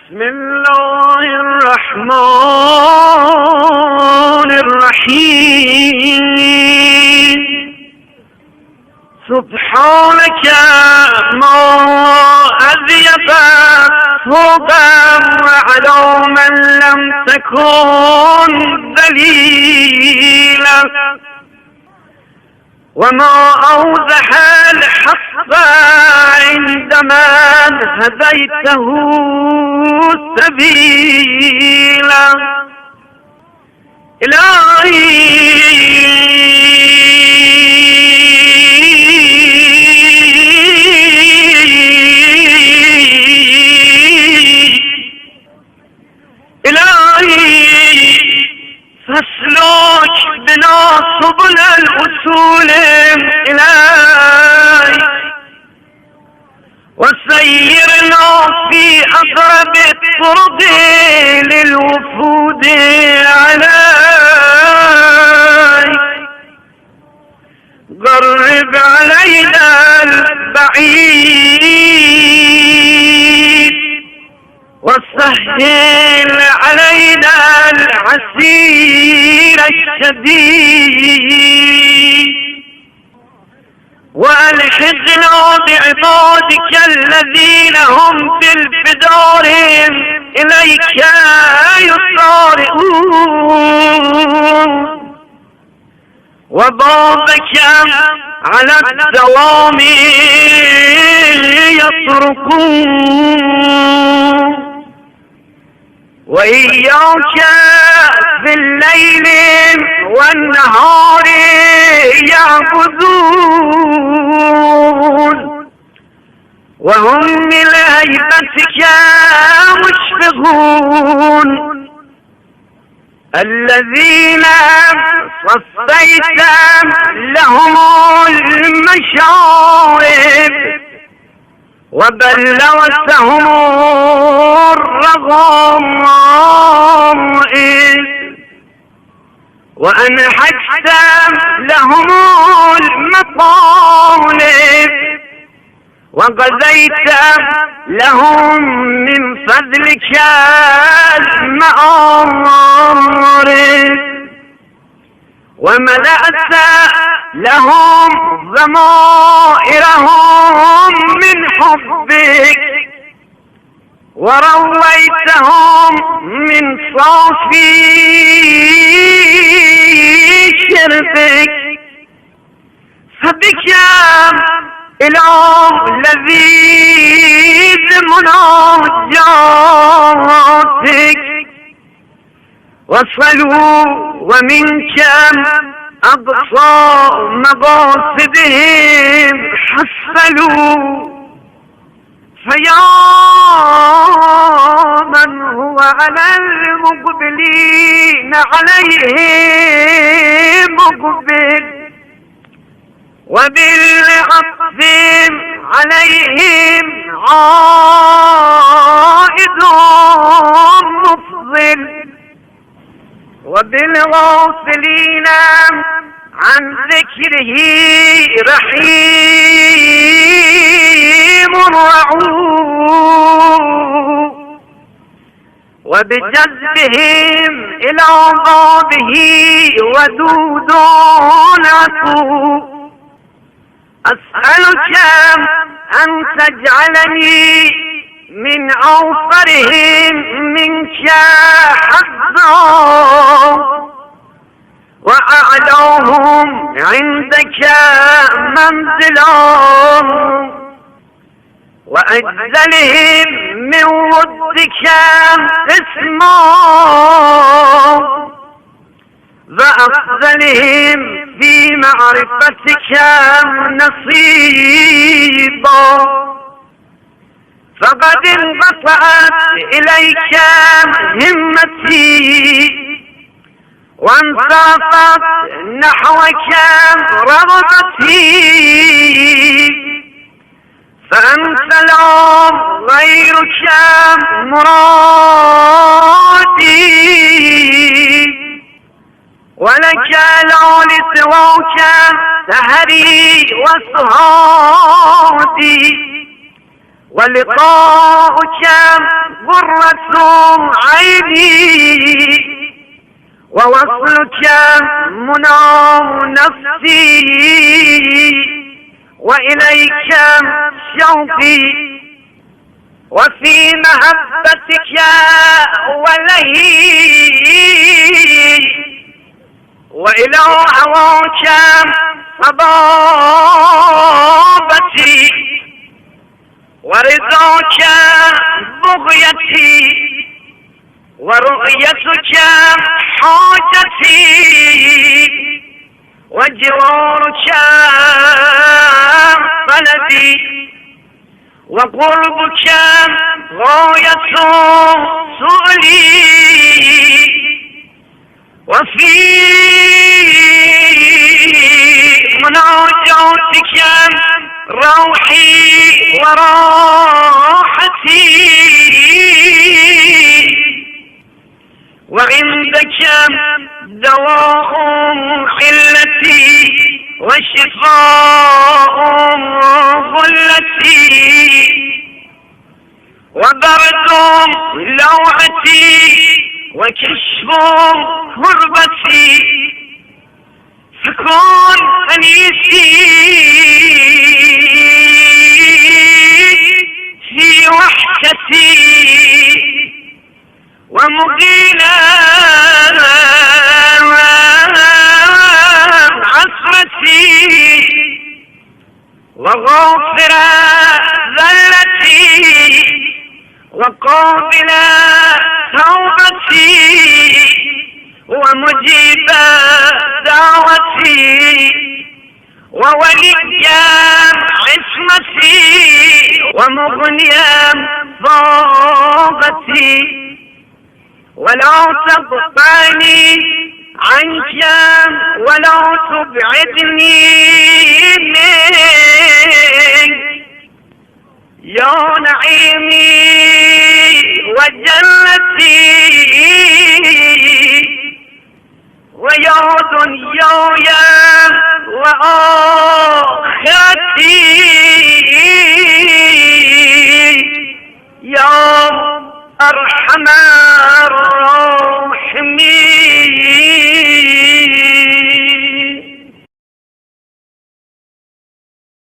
بسم الله الرحمن الرحيم. سبحانك ما أذيب صبر على من لم تكن ذليلا، وما أوضح الحق عندما هديته سبيلا. إلهي فاسلك بنا سبل الوصول إليك، وسيرنا في أقرب الطرق للوفود عليك. قرب علينا البعيد وسهل علينا العسير الشديد، وألحقنا بعبادك الذين هم في الفدار إليك يسارعون، وبابك على الدوام يطرقون، وإياك في الليل والنهار يعبدون، وهم من هيبتك مشفقون، الذين صفيت لهم المشارب وبلغتهم الرغائب، وأنحت لهم المطالب، وقضيت لهم من فضلك المآرب، وملأت لهم ضمائرهم من حبك، ورويتهم من صافي شربك، فبك إله لذيذ مناجاتك وصلوا، ومنك أقصى مقاصدهم حصلوا. فيا من هو على المقبلين عليهم مقبل، وبالعطف عليهم عائد مفضل، وبالغافلين عن ذكره رحيم رعوف، وبجذبهم إلى بابه ودود عفو. أسألك أن تجعلني من أوفرهم منك حظا، وأعلاهم عندك منزلا، وأجزلهم من ودك اسما، وأفضلهم في معرفتك نصيبا. فقد انقطعت إليك همتي، وانصافت نحوك رغبتي، فأنت لا غيرك مرادي، ولك لا لسواك سهري وسهادي، ولقاؤك قرة عيني ووصلك منى نفسي وإليك شوقي وفي محبتك ولهي وإلى هواك صبابتي ورضاك بغيتي ورؤيتك حاجتي وجوارك طلبي وقربك غاية سؤلي وفي مناجاتك روحي وراحتي وعندك دواء حلتي وشفاء غلتي وبرد لوعتي وكشف كربتي سكون أنيسي في وحشتي ومقيلا عصرتي وغافر ذلتي وقابل توبتي ومجيب دعوتي ووليا عصمتي ومغنيا ضاغتي ولا تقطعني عنك ولا تبعدني منك يا نعيمي وجنتي ويا دنياي وآخرتي يا أرحم الراحمين.